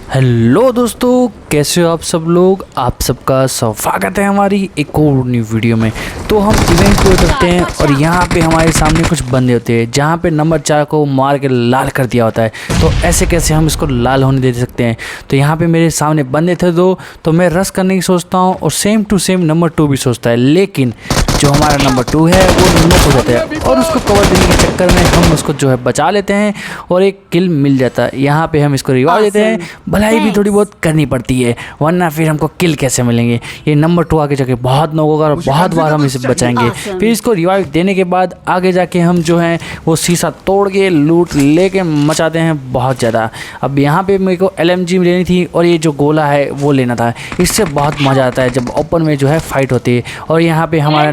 Hello दोस्तों, कैसे हो आप सब लोग। आप सबका स्वागत है हमारी एक और न्यू वीडियो में। तो हम इवेंट को करते हैं और यहाँ पे हमारे सामने कुछ बंदे होते हैं जहाँ पे नंबर 4 को मार के लाल कर दिया होता है। तो ऐसे कैसे हम इसको लाल होने दे सकते हैं। तो यहाँ पे मेरे सामने बंदे थे दो, तो मैं रश करने की सोचता हूँ और सेम टू सेम नंबर 2 भी सोचता है, लेकिन जो हमारा नंबर 2 है वो नॉक हो जाता है और उसको कवर देने के चक्कर में हम उसको जो है बचा लेते हैं और एक किल मिल जाता है। यहाँ पे हम इसको रिवाइव देते हैं, भलाई भी थोड़ी बहुत करनी पड़ती है वरना फिर हमको किल कैसे मिलेंगे। ये नंबर 2 आगे जाके बहुत नॉक होगा और बहुत बार हम इसे बचाएंगे। फिर इसको रिवाइव देने के बाद आगे जाके हम जो है वो शीशा तोड़ के लूट लेके मचाते हैं बहुत ज़्यादा। अब यहाँ पे मेरे को LMG लेनी थी और ये जो गोला है वो लेना था। इससे बहुत मज़ा आता है जब ओपन में जो है फाइट होती है। और यहाँ पे हमारा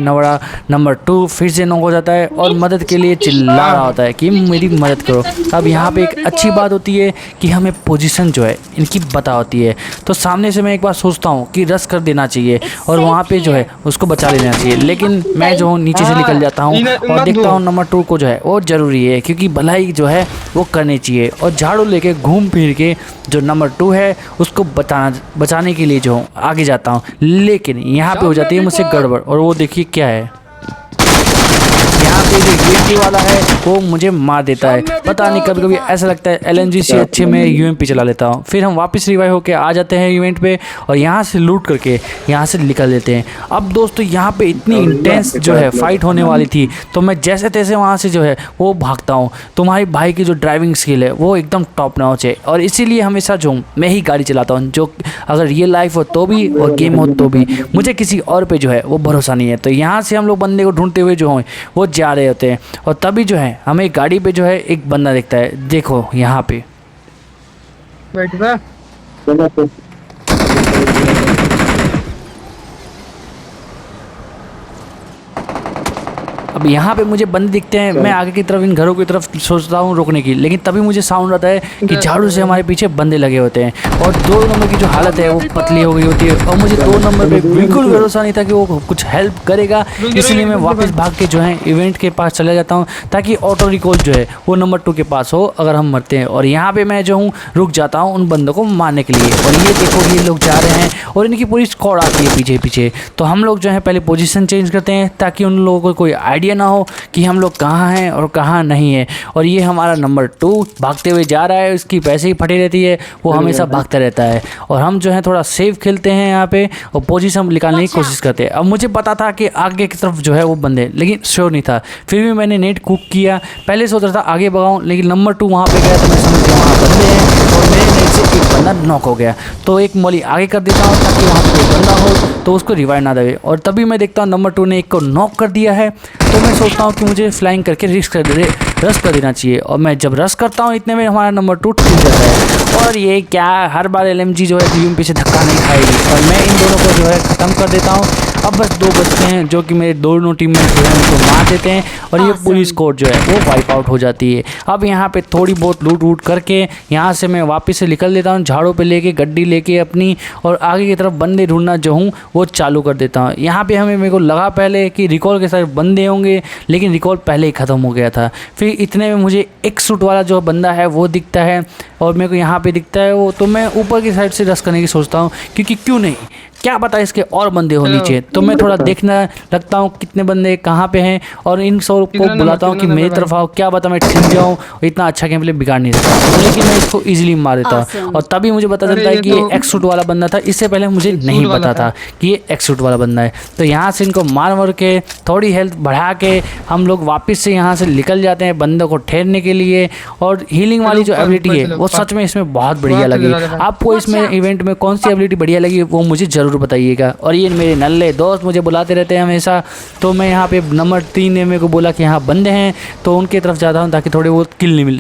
नंबर 2 फिर से नॉक हो जाता है और मदद के लिए चिल्ला रहा होता है कि मेरी मदद करो। अब यहाँ पे एक अच्छी बात होती है कि हमें पोजीशन जो है इनकी पता होती है। तो सामने से मैं एक बार सोचता हूँ कि रश कर देना चाहिए और वहाँ पे जो है उसको बचा लेना चाहिए, लेकिन मैं जो हूँ नीचे से निकल जाता हूँ और देखता हूँ नंबर 2 को जो है वो ज़रूरी है क्योंकि भलाई जो है वो करनी चाहिए। और झाड़ू लेके घूम फिर के जो नंबर 2 है उसको बचाने के लिए जो आगे जाता हूँ, लेकिन यहाँ पे हो जाती है मुझसे गड़बड़। और वो देखिए क्या है, यहाँ पे जो UMP वाला है वो मुझे मार देता है। पता नहीं कभी कभी ऐसा लगता है LMG से अच्छे मैं UMP चला लेता हूँ। फिर हम वापस रिवाइव होके आ जाते हैं इवेंट पे और यहाँ से लूट करके यहाँ से निकल लेते हैं। अब दोस्तों यहाँ पे इतनी इंटेंस जो है फाइट होने वाली थी, तो मैं जैसे तैसे वहाँ से जो है वो भागता हूँ। तुम्हारी भाई की जो ड्राइविंग स्किल है वो एकदम टॉप नॉच है और इसीलिए हमेशा जो मैं ही गाड़ी चलाता हूँ, जो अगर रियल लाइफ हो तो भी और गेम हो तो भी। मुझे किसी और पे जो है वो भरोसा नहीं है। तो यहाँ से हम लोग बंदे को ढूंढते हुए जो हैं वो जा रहे होते हैं और तभी जो है हमें गाड़ी पे जो है एक बंदा दिखता है। देखो यहाँ पे अब यहाँ पे मुझे बंदे दिखते हैं। मैं आगे की तरफ इन घरों की तरफ सोचता हूँ रोकने की, लेकिन तभी मुझे साउंड आता है कि झाड़ू से हमारे पीछे बंदे लगे होते हैं और 2 नंबर की जो हालत है वो पतली हो गई होती है और मुझे 2 नंबर पे बिल्कुल भरोसा नहीं था कि वो कुछ हेल्प करेगा। इसलिए मैं वापस भाग के जो है इवेंट के पास चला जाता हूँ ताकि ऑटो रिकॉल जो है वो नंबर 2 के पास हो अगर हम मरते हैं। और यहाँ पर मैं जो हूँ रुक जाता हूँ उन बंदों को मारने के लिए। और ये देखो ये लोग जा रहे हैं और इनकी पूरी स्क्वाड आती है पीछे पीछे। तो हम लोग जो है पहले पोजीशन चेंज करते हैं ताकि उन लोगों को कोई आइडिया ना हो कि हम लोग कहाँ हैं और कहाँ नहीं है। और ये हमारा नंबर 2 भागते हुए जा रहा है, उसकी पैसे ही फटी रहती है, वो हमेशा भागता रहता है। और हम जो है थोड़ा सेफ खेलते हैं यहाँ पे और पोजीशन निकालने की कोशिश करते हैं। अब मुझे पता था कि आगे की तरफ जो है वो बंदे, लेकिन श्योर नहीं था। फिर भी मैंने नेट कुक किया। पहले सोच रहा था आगे भगाऊँ, लेकिन नंबर 2 वहाँ पे गया तो मैं समझ गया वहाँ बंदे हैं और मेरे नेट से एक बंदा नॉक हो गया। तो एक मॉली आगे कर देता हूँ ताकि वहाँ पर कोई बंदा हो तो उसको रिवाइव ना देवे। और तभी मैं देखता हूँ नंबर 2 ने एक को नॉक कर दिया है। तो मैं सोचता हूँ कि मुझे फ्लाइंग करके रश कर देना चाहिए। और मैं जब रश करता हूँ इतने में हमारा नंबर 2 टूट जाता है। और ये क्या हर बार LMG जो है UMP से धक्का नहीं खाएगी और मैं इन दोनों को जो है ख़त्म कर देता हूँ। अब बस 2 बचते हैं जो कि मेरे दोनों टीममेट जो है उनको मार देते हैं और ये पूरी स्क्वाड जो है वो वाइप आउट हो जाती है। अब यहाँ पे थोड़ी बहुत लूट वूट करके यहाँ से मैं वापस से निकल देता हूँ, झाड़ों पे लेके गड्डी लेके अपनी, और आगे की तरफ बंदे ढूंढना जो हूँ वो चालू कर देता हूँ। यहाँ पे मेरे को लगा पहले कि रिकॉल के साथ बंदे होंगे, लेकिन रिकॉल पहले ही ख़त्म हो गया था। फिर इतने में मुझे एक सूट वाला जो बंदा है वो दिखता है और मेरे को यहाँ पे दिखता है वो। तो मैं ऊपर की साइड से रश करने की सोचता हूँ क्योंकि क्यों नहीं, क्या पता इसके और बंदे हो नीचे। तो मैं थोड़ा देखना लगता हूँ कितने बंदे कहाँ पे हैं और इन सब को बुलाता हूँ कि मेरी तरफ आओ। क्या पता मैं ठिक जाऊँ, इतना अच्छा गेम प्ले बिगाड़ नहीं सकता, लेकिन मैं इसको इजीली मार देता हूँ। और तभी मुझे पता चलता है कि ये एक्स सूट वाला बंदा था। इससे पहले मुझे नहीं पता था कि ये एक्स सूट वाला बंदा है। तो यहाँ से इनको मार के थोड़ी हेल्थ बढ़ा के हम लोग वापस से यहाँ से निकल जाते हैं बंदों को ठहरने के लिए। और हीलिंग वाली जो एबिलिटी है वो सच में इसमें बहुत बढ़िया लगी। आपको इसमें इवेंट में कौन सी एबिलिटी बढ़िया लगी वो मुझे ज़रूर बताइएगा। और ये मेरे नल्ले दोस्त मुझे बुलाते रहते हैं हमेशा। तो मैं यहाँ पे नंबर 3 ने मेरे को बोला कि यहाँ बंदे हैं, तो उनके तरफ जाता हूँ ताकि थोड़ी बहुत किल मिल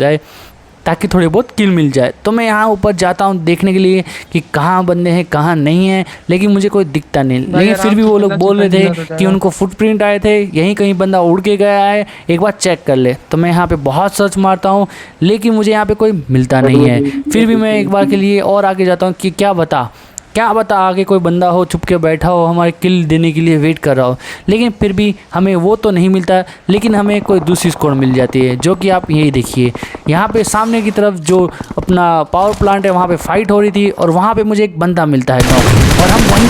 जाए। तो मैं यहाँ ऊपर जाता हूँ देखने के लिए कि कहाँ बंदे हैं कहाँ नहीं हैं, लेकिन मुझे कोई दिखता नहीं। लेकिन फिर भी वो लोग बोल रहे थे कि उनको फुटप्रिंट आए थे, यहीं कहीं बंदा उड़ के गया है, एक बार चेक कर ले। तो मैं यहाँ पे बहुत सर्च मारता हूँ लेकिन मुझे यहाँ पे कोई मिलता नहीं है। फिर भी मैं एक बार के लिए और आगे जाता हूँ कि क्या बता क्या बता आगे कोई बंदा हो छुप के बैठा हो हमारे किल देने के लिए वेट कर रहा हो, लेकिन फिर भी हमें वो तो नहीं मिलता, लेकिन हमें कोई दूसरी स्क्वाड मिल जाती है, जो कि आप यही देखिए यहाँ पे सामने की तरफ जो अपना पावर प्लांट है वहाँ पे फाइट हो रही थी और वहाँ पे मुझे एक बंदा मिलता है नॉक, और हम वहीं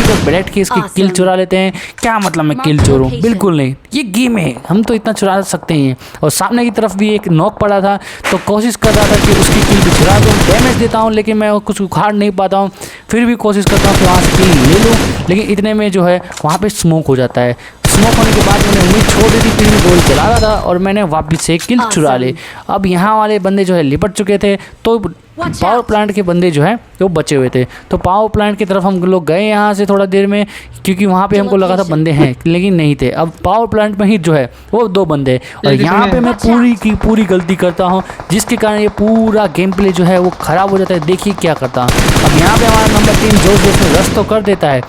पर बैठ के इसकी किल चुरा लेते हैं। क्या मतलब मैं किल चोरूं, बिल्कुल नहीं, ये गेम है, हम तो इतना चुरा सकते हैं। और सामने की तरफ भी एक नॉक पड़ा था तो कोशिश कर रहा था कि उसकी किल भी चुरा दूँ, डैमेज देता हूँ लेकिन मैं कुछ उखाड़ नहीं पाता हूँ, फिर भी कोशिश करता हूँ कि वहाँ से किल ले लूँ, लेकिन इतने में जो है वहाँ पे स्मोक हो जाता है। स्मोक होने के बाद मैंने उम्मीद छोड़ दी थी, फिर भी गोल चला रहा था और मैंने वापस से किल चुरा ली। अब यहाँ वाले बंदे जो है लिपट चुके थे, तो पावर प्लांट के बंदे जो हैं वो बचे हुए थे, तो पावर प्लांट की तरफ हम लोग गए यहाँ से थोड़ा देर में, क्योंकि वहाँ पे हमको लगा था बंदे हैं लेकिन नहीं थे। अब पावर प्लांट में ही जो है वो 2 बंदे, और यहाँ पे मैं पूरी की पूरी गलती करता हूँ, जिसके कारण ये पूरा गेम प्ले जो है वो ख़राब हो जाता है। देखिए क्या करता हूँ, अब यहाँ पे हमारा नंबर 3 जोश में रश तो कर देता है,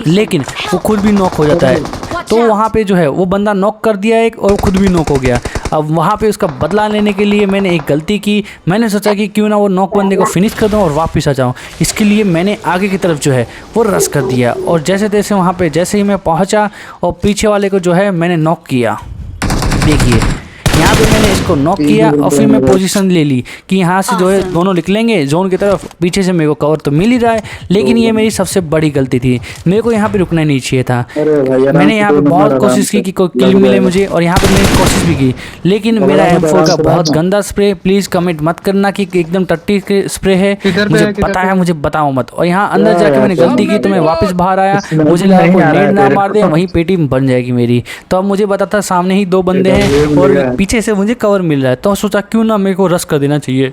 लेकिन वो खुद भी नॉक हो जाता है। तो वहाँ पे जो है वो बंदा नॉक कर दिया एक, और खुद भी नॉक हो गया। अब वहाँ पे उसका बदला लेने के लिए मैंने एक गलती की, मैंने सोचा कि क्यों ना वो नॉक बंदे को फिनिश कर दूँ और वापस आ जाऊँ। इसके लिए मैंने आगे की तरफ जो है वो रश कर दिया, और जैसे तैसे वहाँ पे जैसे ही मैं पहुँचा और पीछे वाले को जो है मैंने नॉक किया। देखिए यहाँ पे मैंने इसको नॉक किया और फिर मैं पोजीशन ले ली कि यहाँ से जो है दोनों निकलेंगे जोन की तरफ, पीछे से मेरे को कवर तो मिल ही रहा है, लेकिन ये मेरी सबसे बड़ी गलती थी, मेरे को यहाँ पे रुकना नहीं चाहिए था। मैंने यहाँ पे बहुत कोशिश की कि कोई किल मिले मुझे, और यहाँ पे मैंने कोशिश भी की, लेकिन मेरा M4 का बहुत गंदा स्प्रे, प्लीज़ कमेंट मत करना कि एकदम टट्टी स्प्रे है, मुझे पता है, मुझे बताओ मत। और यहाँ अंदर जाके मैंने गलती की तो मैं वापस बाहर आया, मुझे लगा कोई नेट ना मार दे, वहीं पेटी बन जाएगी मेरी। तो अब मुझे पता था सामने ही 2 बंदे हैं और पीछे से मुझे कवर मिल रहा है, तो सोचा क्यों ना मेरे को रश कर देना चाहिए।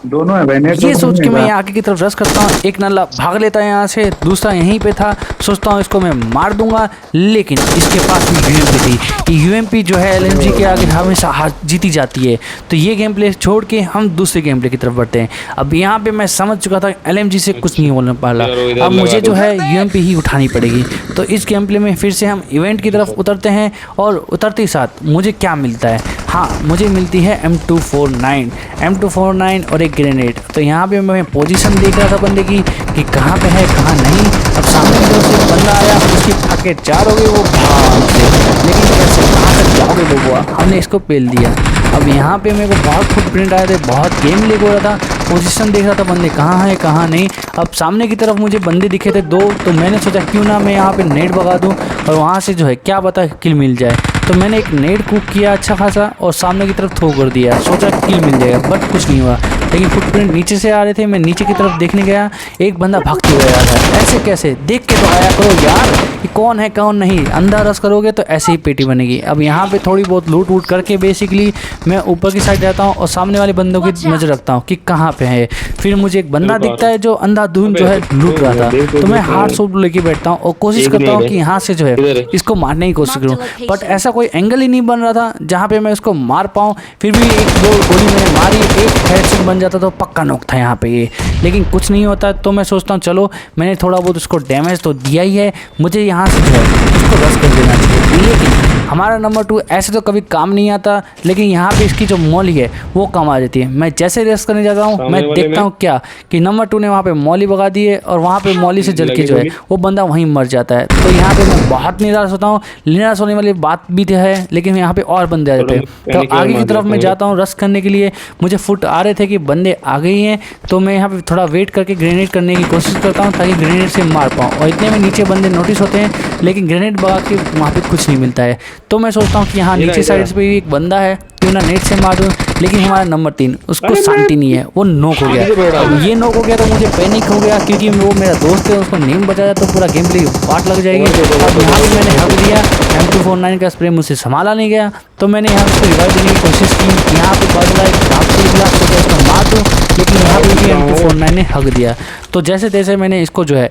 दोनों है भाई, ये सोच के मैं यहाँ आगे की तरफ रश करता हूँ, एक नल्ला भाग लेता है यहाँ से, दूसरा यहीं पे था, सोचता हूँ इसको मैं मार दूंगा, लेकिन इसके पास में यूएमपी थी। यूएमपी जो है एलएमजी के आगे हमेशा हार जीती जाती है। तो ये गेम प्ले छोड़ के हम दूसरे गेम प्ले की तरफ बढ़ते हैं। अब यहाँ पे मैं समझ चुका था एलएमजी से कुछ नहीं होने वाला, अब मुझे जो है यूएमपी ही उठानी पड़ेगी। तो इस गेम प्ले में फिर से हम इवेंट की तरफ उतरते हैं, और उतरते ही साथ मुझे क्या मिलता है, हाँ मुझे मिलती है M249 और एक ग्रेनेड। तो यहाँ पे मैं पोजीशन देख रहा था बंदे की कि कहाँ पे है कहाँ नहीं। अब सामने की तरफ से बंदा आया, उसकी फाके 4 हो गए, वो भाग से, लेकिन कैसे कहाँ तक जाओगे बबुआ, हमने इसको पेल दिया। अब यहाँ पे मेरे को बहुत फुटप्रिंट आए थे, बहुत गेम लेग हो रहा था, पोजीशन देख रहा था बंदे कहाँ है कहाँ नहीं। अब सामने की तरफ मुझे बंदे दिखे थे 2, तो मैंने सोचा क्यों ना मैं यहाँ पे नेट भगा दूँ और वहाँ से जो है क्या पता किल मिल जाए। तो मैंने एक नेट कुक किया अच्छा खासा और सामने की तरफ थ्रो कर दिया, सोचा किल मिल जाएगा, बट कुछ नहीं हुआ। लेकिन फुटप्रिंट नीचे से आ रहे थे, मैं नीचे की तरफ देखने गया, एक बंदा भागते हुए आया था। ऐसे कैसे, देख के तो आया करो यार कि कौन है कौन नहीं, अंधा रस करोगे तो ऐसे ही पेटी बनेगी। अब यहाँ पे थोड़ी बहुत लूट वूट करके बेसिकली मैं ऊपर की साइड जाता हूँ और सामने वाले बंदों की नज़र रखता हूँ कि कहाँ पे है। फिर मुझे एक बंदा दिखता है जो अंधाधुंध जो है लूट रहा था, तो मैं हार्ड शॉट लेके बैठता हूँ और कोशिश करता हूँ कि यहाँ से जो है इसको मारने की कोशिश करूँ, बट ऐसा कोई एंगल ही नहीं बन रहा था जहाँ पे मैं उसको मार पाऊँ। फिर भी 1-2 गोली मैंने मारी, एक हेडशॉट बन जाता तो पक्का नॉक था यहाँ पे ये, लेकिन कुछ नहीं होता। तो मैं सोचता हूँ चलो मैंने थोड़ा बहुत उसको डैमेज तो दिया ही है, मुझे यहाँ से जो है उसको रश कर देना चाहिए। लेकिन हमारा नंबर 2 ऐसे तो कभी काम नहीं आता, लेकिन यहाँ पे इसकी जो मॉली है वो काम आ जाती है। मैं जैसे रेस करने जाता हूँ मैं देखता हूँ क्या कि नंबर 2 ने वहाँ पे मॉली भगा दी है और वहाँ पे मॉली से जल के जो है वो बंदा वहीं मर जाता है। तो यहाँ पे मैं बहुत निराश होता हूँ, निराश होने वाली बात भी है, लेकिन यहाँ पे और बंदे आ जाते हैं। तो आगे की तरफ मैं जाता हूँ रश करने के लिए, मुझे फुट आ रहे थे कि बंदे आ गए हैं, तो मैं यहाँ पे थोड़ा वेट करके ग्रेनेड करने की कोशिश करता हूँ ताकि ग्रेनेड से मार पाऊँ। और इतने में नीचे बंदे नोटिस होते हैं, लेकिन ग्रेनेड भगा के वहाँ पे कुछ नहीं मिलता है। तो मैं सोचता हूँ कि यहाँ नीचे साइड पे भी एक बंदा है, क्यों ना नेट से मार दूँ, लेकिन हमारा नंबर 3 उसको शांति नहीं है, वो नॉक हो गया। अब ये नॉक हो गया तो मुझे पैनिक हो गया, क्योंकि वो मेरा दोस्त है, उसको नेम बचाया तो पूरा गेम प्ले पार्ट लग जाएगी। अब यहाँ पे मैंने हक दिया, M249 का स्प्रे मुझसे संभाला नहीं गया, तो मैंने यहाँ उसको रिवाइव देने की कोशिश की। यहाँ पे बदला एक भाग से निकला, तो उसको मार दूँ, लेकिन यहाँ पे भी M249 ने हक दिया। तो जैसे तैसे मैंने इसको जो है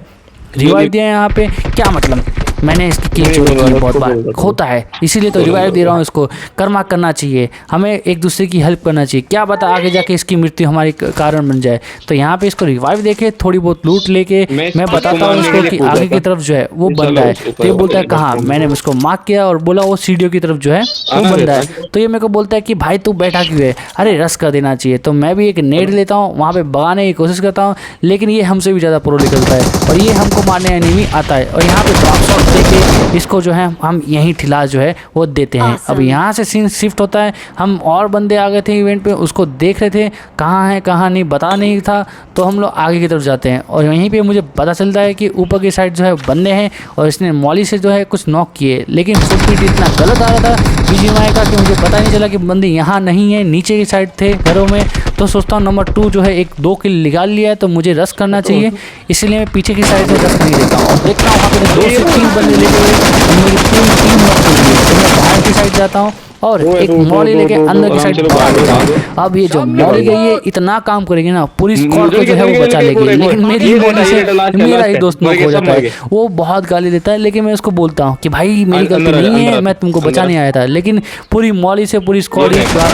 रिवाइव दिया। यहाँ पे क्या मतलब मैंने इसकी किल चोरी की बहुत बार, होता है, इसीलिए तो रिवाइव दे रहा हूँ इसको। कर्मा करना चाहिए, हमें एक दूसरे की हेल्प करना चाहिए, क्या पता आगे जाके इसकी मृत्यु हमारी कारण बन जाए। तो यहाँ पे इसको रिवाइव देके थोड़ी बहुत लूट लेके मैं बताता हूँ इसको कि आगे की तरफ जो है वो बंदा है। तो ये बोलता है कहाँ, मैंने उसको मार्क किया और बोला वो सीढ़ियों की तरफ जो है वो बंदा है। तो ये मेरे को बोलता है कि भाई तू बैठा क्यों है, अरे रस कर देना चाहिए। तो मैं भी एक नेट लेता हूँ, वहाँ पे भगाने की कोशिश करता हूँ, लेकिन ये हमसे भी ज़्यादा प्रो निकलता है और ये हमको मारने एनिमी आता है। और यहाँ पे ड्रॉप शॉट देके इसको जो है हम यहीं ठिला जो है वो देते हैं। अब यहाँ से सीन शिफ्ट होता है, हम और बंदे आ गए थे इवेंट पे, उसको देख रहे थे कहाँ है कहाँ नहीं बता नहीं था, तो हम लोग आगे की तरफ जाते हैं और यहीं पे मुझे पता चलता है कि ऊपर की साइड जो है बंदे हैं और इसने मॉली से जो है कुछ नॉक किए, लेकिन फुटप्रिंट इतना गलत आ रहा था बीजीएमआई का कि मुझे पता नहीं चला कि बंदे यहाँ नहीं है, नीचे की साइड थे घरों में। तो सोचता हूँ नंबर 2 जो है 1-2 किल निकाल लिया है तो मुझे रश करना चाहिए, इसलिए मैं पीछे की साइड में रश नहीं देता हूँ और देखता हूँ वहाँ पे 2 से 3 बंदे लेके हुए मेरी पूरी टीम नॉक हो गई है। तो मैं बाहर की साइड जाता हूँ और एक मॉली लेके अंदर की साइड भाग देता हूँ। अब ये जो मॉली गई है इतना काम करेगी ना, पूरी स्क्वाड को जो है वो बचा लेगी, लेकिन मेरी मॉली से मेरा ही दोस्त नॉक हो जाता है। वो बहुत गाली देता है, लेकिन मैं उसको बोलता हूँ कि भाई मेरी गलती नहीं है, मैं तुमको बचाने आया था, लेकिन पूरी मॉली से पूरी स्क्वाड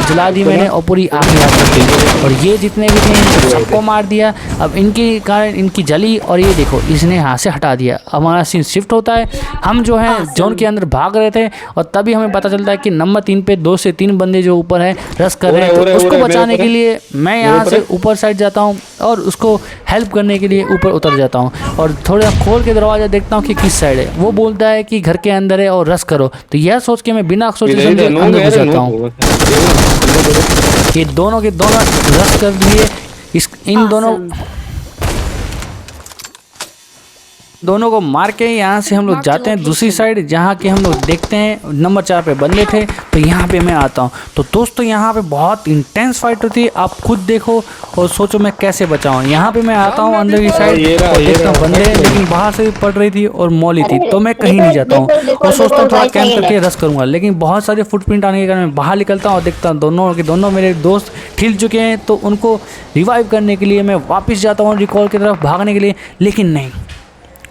जला दी मैंने और पूरी आग लगा दी और ये जितने भी थे सबको मार दिया। अब इनके कारण इनकी जली और ये देखो इसने हाथ से हटा दिया। हमारा सीन शिफ्ट होता है, हम जो है जोन के अंदर भाग रहे थे और तभी हमें पता चलता है कि नंबर 3 पे 2 से 3 बंदे जो ऊपर है रश कर रहे हैं। तो उसको बचाने के लिए मैं यहाँ से ऊपर साइड जाता हूँ और उसको हेल्प करने के लिए ऊपर उतर जाता हूँ और थोड़ा खोल के दरवाज़ा देखता हूँ कि किस साइड है। वो बोलता है कि घर के अंदर है और रश करो, तो यह सोच के मैं बिना सोचे समझे अंदर घुस जाता हूँ। ये दोनों के दोनों रश कर लिए, इन दोनों को मार के यहाँ से हम लोग जाते हैं दूसरी साइड, जहाँ के हम लोग देखते हैं नंबर 4 पे बंदे थे। तो यहाँ पे मैं आता हूँ तो दोस्तों यहाँ पे बहुत इंटेंस फाइट होती है, आप खुद देखो और सोचो मैं कैसे बचाऊँ। यहाँ पे मैं आता हूँ अंदर की साइड और देखता हूँ बंदे, लेकिन बाहर से भी पड़ रही थी और मॉली थी, तो मैं कहीं नहीं जाता हूँ और सोचता हूँ थोड़ा कैंप करके रश करूँगा, लेकिन बहुत सारे फुटप्रिंट आने के कारण मैं बाहर निकलता हूँ और देखता हूँ दोनों के दोनों मेरे दोस्त हिल चुके हैं। तो उनको रिवाइव करने के लिए मैं वापस जाता हूँ रिकॉल की तरफ भागने के लिए, लेकिन नहीं,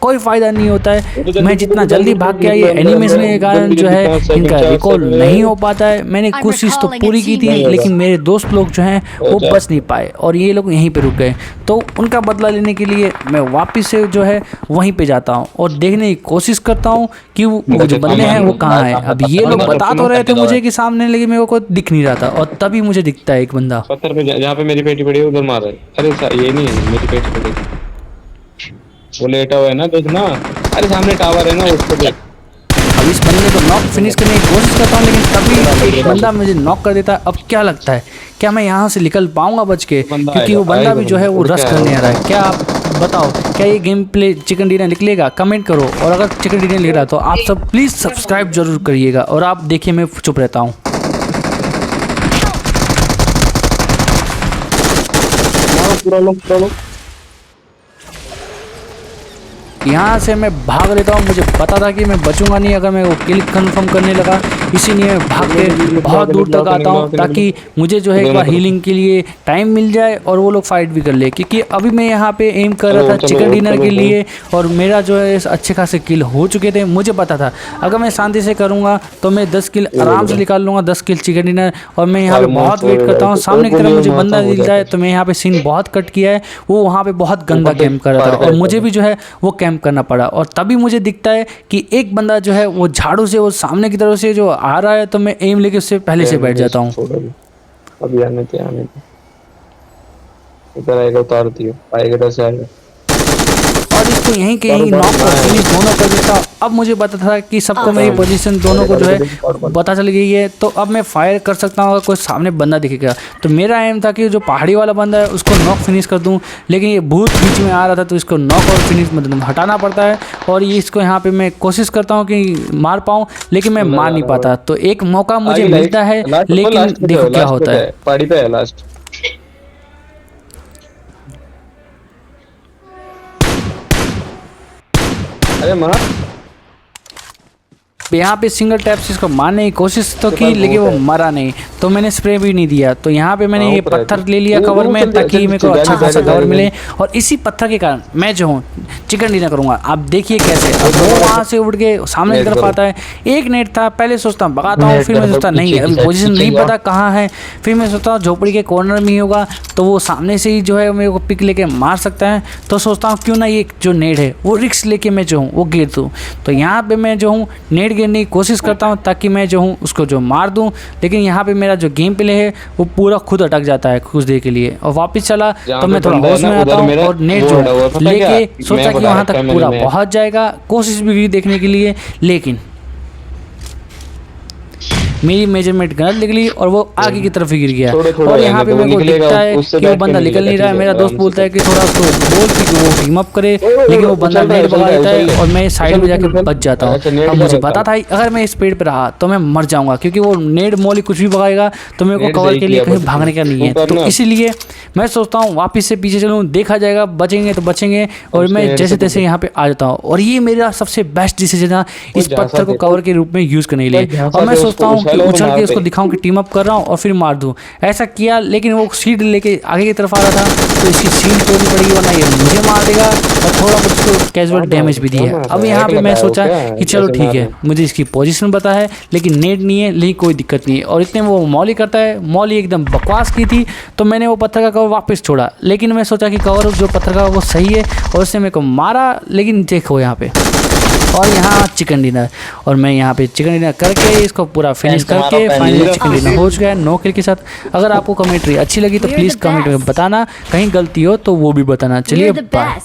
कोई फ़ायदा नहीं होता है। मैं जितना जल्दी भाग गया ये एनिमेशन के कारण जो है इनका रिकॉल नहीं हो पाता है। मैंने कोशिश तो पूरी की थी, लेकिन मेरे दोस्त लोग जो हैं वो बच नहीं पाए और ये लोग यहीं पे रुक गए। तो उनका बदला लेने के लिए मैं वापस से जो है वहीं पे जाता हूँ और देखने की कोशिश करता हूँ कि वो जो बंदे हैं वो कहाँ हैं। अब ये लोग बता तो रहे थे मुझे कि सामने, लेकिन मेरे को दिख नहीं रहा था और तभी मुझे दिखता है एक बंदा 70 पे जहाँ पे मेरी पेटी पड़ी है उधर मार रहा है। अरे ये नहीं है मेरी पेटी पड़ी, वो लेटा हुआ है ना देखना। अरे सामने टावर है ना उसको देख। अब इस बंदे को नॉक फिनिश करने की कोशिश करता हूँ, लेकिन तभी एक बंदा मुझे नॉक कर देता है। अब क्या लगता है, क्या मैं यहाँ से निकल पाऊंगा बच के, क्योंकि वो बंदा भी जो है वो रश करने आ रहा है। क्या आप बताओ, क्या ये गेम प्ले चिकन डिनर निकलेगा? कमेंट करो, और अगर चिकन डिनर निकला तो आप सब प्लीज़ सब्सक्राइब जरूर करिएगा। और आप देखिए मैं चुप रहता हूँ। यहाँ से मैं भाग लेता हूँ, मुझे पता था कि मैं बचूंगा नहीं अगर मैं वो किल कंफर्म करने लगा, इसीलिए मैं भाग के बहुत दूर तक आता हूँ ताकि मुझे जो है एक बार हीलिंग के लिए टाइम मिल जाए और वो लोग फाइट भी कर ले। क्योंकि अभी मैं यहाँ पे एम कर रहा था चिकन डिनर के लिए और मेरा जो है अच्छे खासे किल हो चुके थे। मुझे पता था अगर मैं शांति से करूँगा तो मैं 10 किल आराम से निकाल लूँगा, 10 किल चिकन डिनर। और मैं यहाँ पे बहुत वेट करता हूँ, सामने की तरफ मुझे बंदा मिल जाए। तो मैं यहाँ पे सीन बहुत कट किया है, वो वहाँ पे बहुत गंदा कैंप कर रहा था और मुझे भी जो है वो कैंप करना पड़ा। और तभी मुझे दिखता है कि एक बंदा जो है वो झाड़ू से वो सामने की तरफ से जो आ रहा है, तो मैं एम लेके उससे पहले से बैठ जाता हूँ। अभी आने थे इधर आएगा, उतार दियो, आएगा इधर से आएगा और इसको यहीं के यहीं नॉक और फिनिश दोनों कर देता। अब मुझे पता था कि सबको मेरी पोजीशन दोनों को जो है पता चल गई है, तो अब मैं फायर कर सकता हूँ अगर कोई सामने बंदा दिखेगा। तो मेरा एम था कि जो पहाड़ी वाला बंदा है उसको नॉक फिनिश कर दूँ, लेकिन ये भूत बीच में आ रहा था तो इसको नॉक और फिनिश मतलब हटाना पड़ता है। और ये इसको यहाँ पे मैं कोशिश करता हूँ कि मार पाऊँ, लेकिन मैं मार नहीं पाता। तो एक मौका मुझे मिलता है, लेकिन देखो क्या होता है। पहाड़ी पे है लास्ट। अरे मार यहाँ पे सिंगल टैप से इसको मारने की कोशिश तो की, लेकिन वो मरा नहीं, तो मैंने स्प्रे भी नहीं दिया। तो यहाँ पे मैंने ये पत्थर ले लिया कवर में, ताकि मेरे को अच्छा खासा कवर मिले, और इसी पत्थर के कारण मैं जो हूँ चिकन डिनर करूँगा। आप देखिए कैसे अब वो वहाँ से उड़ के सामने की तरफ आता है। एक नेट था, पहले सोचता भगाता हूँ, फिर मैं सोचता नहीं अभी पोजीशन नहीं पता कहाँ है, फिर मैं सोचता हूँ झोपड़ी के कॉर्नर में ही होगा, तो वो सामने से ही जो है मेरे को पिक लेके मार सकता है। तो सोचता हूँ क्यों ना ये जो नेट है वो रिक्स लेके मैं जो हूँ वो गिर दूँ। तो यहाँ पे मैं जो हूँ नेट गिरने की कोशिश करता हूँ ताकि मैं जो हूँ उसको जो मार दूँ, लेकिन यहाँ पे मेरा जो गेम प्ले है वो पूरा खुद अटक जाता है कुछ देर के लिए, और वापस चला तो मैं थोड़ा होश में आता हूँ और नेट जो लेके सोचा कि वहाँ तक पूरा पहुँच जाएगा, कोशिश भी की देखने के लिए, लेकिन मेरी मेजरमेंट गलत निकली और वो आगे की तरफ ही गिर गया। और यहाँ पे मेरे को दिखता है कि वो बंदा निकल नहीं रहा है। मेरा दोस्त बोलता है कि थोड़ा उसको बोल कि वो टीम अप करे, लेकिन वो बंदा नेट भगा देता है और मैं साइड में जाके बच जाता हूँ। अब मुझे पता था अगर मैं स्पीड पे रहा तो मैं मर जाऊंगा, क्योंकि वो नेट मोली कुछ भी भगाएगा तो मेरे को कवर के लिए कहीं भागने का नहीं है। तो इसीलिए मैं सोचता हूँ वापस से पीछे चलूँ, देखा जाएगा, बचेंगे तो बचेंगे, और मैं जैसे तैसे यहाँ पे आ जाता हूँ। और ये मेरा सबसे बेस्ट डिसीजन था इस पत्थर को कवर के रूप में यूज़ करने के लिए। और मैं सोचता हूँ कि उछल के उसको दिखाऊं कि टीम अप कर रहा हूँ और फिर मार दूं। ऐसा किया, लेकिन वो शील्ड लेके आगे की तरफ आ रहा था, तो इसकी शील्ड तोड़नी पड़ेगी वरना ये मुझे मार देगा, और थोड़ा बहुत उसको कैजुअल डैमेज भी दिया। अब यहाँ पे मैं सोचा कि चलो ठीक है, मुझे इसकी पोजीशन पता है लेकिन नेट नहीं है, लेकिन कोई दिक्कत नहीं है। और इतने में वो मॉली करता है, मॉली एकदम बकवास की थी, तो मैंने वो पत्थर का कवर वापस छोड़ा, लेकिन मैं सोचा कि कवर जो पत्थर का वो सही है, और उसने मेरे को मारा। लेकिन देखो यहाँ पे, और यहाँ चिकन डिनर, और मैं यहाँ पे चिकन डिनर करके इसको पूरा फिनिश करके फाइनली चिकन डिनर हो गया 9 किल के साथ। अगर आपको कमेंट्री अच्छी लगी तो प्लीज़ कमेंट में बताना, कहीं गलती हो तो वो भी बताना। चलिए बाय।